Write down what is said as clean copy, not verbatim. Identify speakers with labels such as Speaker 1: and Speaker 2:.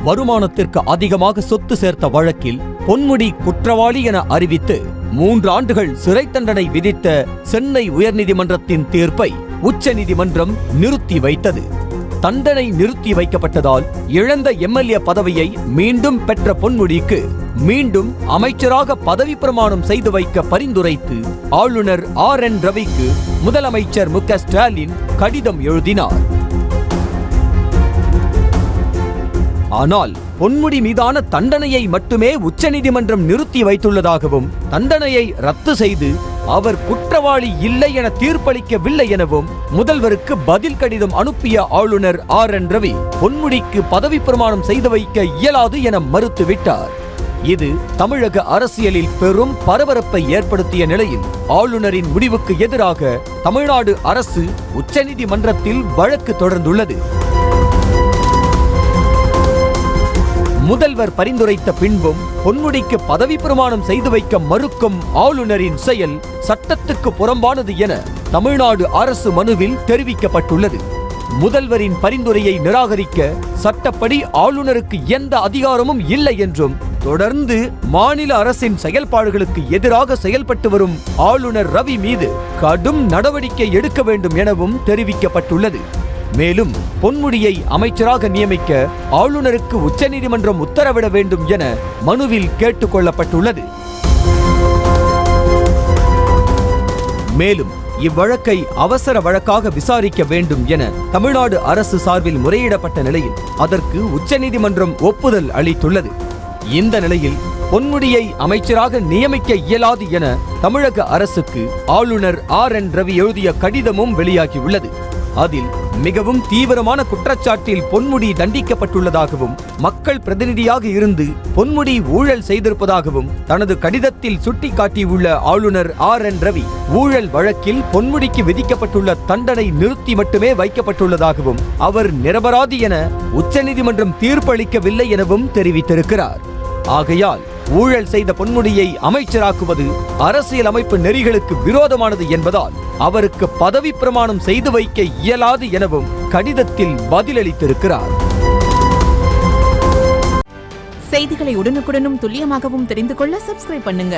Speaker 1: வருமானத்திற்கு அதிகமாக சொத்து சேர்த்த வழக்கில் பொன்முடி குற்றவாளி என அறிவித்து 3 ஆண்டுகள் சிறை தண்டனை விதித்த சென்னை உயர்நீதிமன்றத்தின் தீர்ப்பை உச்சநீதிமன்றம் நிறுத்தி வைத்தது. தண்டனை நிறுத்தி வைக்கப்பட்டதால் இழந்த எம்எல்ஏ பதவியை மீண்டும் பெற்ற பொன்முடிக்கு மீண்டும் அமைச்சராக பதவி பிரமாணம் செய்து வைக்க பரிந்துரைத்து ஆளுநர் RN ரவிக்கு முதலமைச்சர் மு க ஸ்டாலின் கடிதம் எழுதினார். ஆனால் பொன்முடி மீதான தண்டனையை மட்டுமே உச்சநீதிமன்றம் நிறுத்தி வைத்துள்ளதாகவும் தண்டனையை ரத்து செய்து அவர் குற்றவாளி இல்லை என தீர்ப்பளிக்கவில்லை எனவும் முதல்வருக்கு பதில் கடிதம் அனுப்பிய ஆளுநர் RN ரவி பொன்முடிக்கு பதவி பிரமாணம் செய்து வைக்க இயலாது என மறுத்துவிட்டார். இது தமிழக அரசியலில் பெரும் பரபரப்பை ஏற்படுத்திய நிலையில் ஆளுநரின் முடிவுக்கு எதிராக தமிழ்நாடு அரசு உச்சநீதிமன்றத்தில் வழக்கு தொடர்ந்துள்ளது. முதல்வர் பரிந்துரைத்த பின்பும் பொன்முடிக்கு பதவி பிரமாணம் செய்து வைக்க மறுக்கும் ஆளுநரின் செயல் சட்டத்துக்கு புறம்பானது என தமிழ்நாடு அரசு மனுவில் தெரிவிக்கப்பட்டுள்ளது. முதல்வரின் பரிந்துரையை நிராகரிக்க சட்டப்படி ஆளுநருக்கு எந்த அதிகாரமும் இல்லை என்றும் தொடர்ந்து மாநில அரசின் செயல்பாடுகளுக்கு எதிராக செயல்பட்டு வரும் ஆளுநர் ரவி மீது கடும் நடவடிக்கை எடுக்க வேண்டும் எனவும் தெரிவிக்கப்பட்டுள்ளது. மேலும் பொன்முடியை அமைச்சராக நியமிக்க ஆளுநருக்கு உச்சநீதிமன்றம் உத்தரவிட வேண்டும் என மனுவில் கேட்டுக் கொள்ளப்பட்டுள்ளது. மேலும் இவ்வழக்கை அவசர வழக்காக விசாரிக்க வேண்டும் என தமிழ்நாடு அரசு சார்பில் முறையிடப்பட்ட நிலையில் அதற்கு உச்சநீதிமன்றம் ஒப்புதல் அளித்துள்ளது. இந்த நிலையில் பொன்முடியை அமைச்சராக நியமிக்க இயலாது என தமிழக அரசுக்கு ஆளுநர் RN ரவி எழுதிய கடிதமும் வெளியாகியுள்ளது. அதில் மிகவும் தீவிரமான குற்றச்சாட்டில் பொன்முடி தண்டிக்கப்பட்டுள்ளதாகவும் மக்கள் பிரதிநிதியாக இருந்து பொன்முடி ஊழல் செய்திருப்பதாகவும் தனது கடிதத்தில் சுட்டிக்காட்டியுள்ள ஆளுநர் RN ரவி ஊழல் வழக்கில் பொன்முடிக்கு விதிக்கப்பட்டுள்ள தண்டனை நிறுத்தி மட்டுமே வைக்கப்பட்டுள்ளதாகவும் அவர் நிரபராதி என உச்சநீதிமன்றம் தீர்ப்பளிக்கவில்லை எனவும் தெரிவித்திருக்கிறார். ஆகையால் ஊழல் செய்த பொன்முடியை அமைச்சராக்குவது அரசியலமைப்பு நெறிகளுக்கு விரோதமானது என்பதால் அவருக்கு பதவி பிரமாணம் செய்து வைக்க இயலாது எனவும் கடிதத்தில் பதிலளித்திருக்கிறார்.
Speaker 2: செய்திகளை உடனுக்குடனும் துல்லியமாகவும் தெரிந்து கொள்ள சப்ஸ்கிரைப் பண்ணுங்க.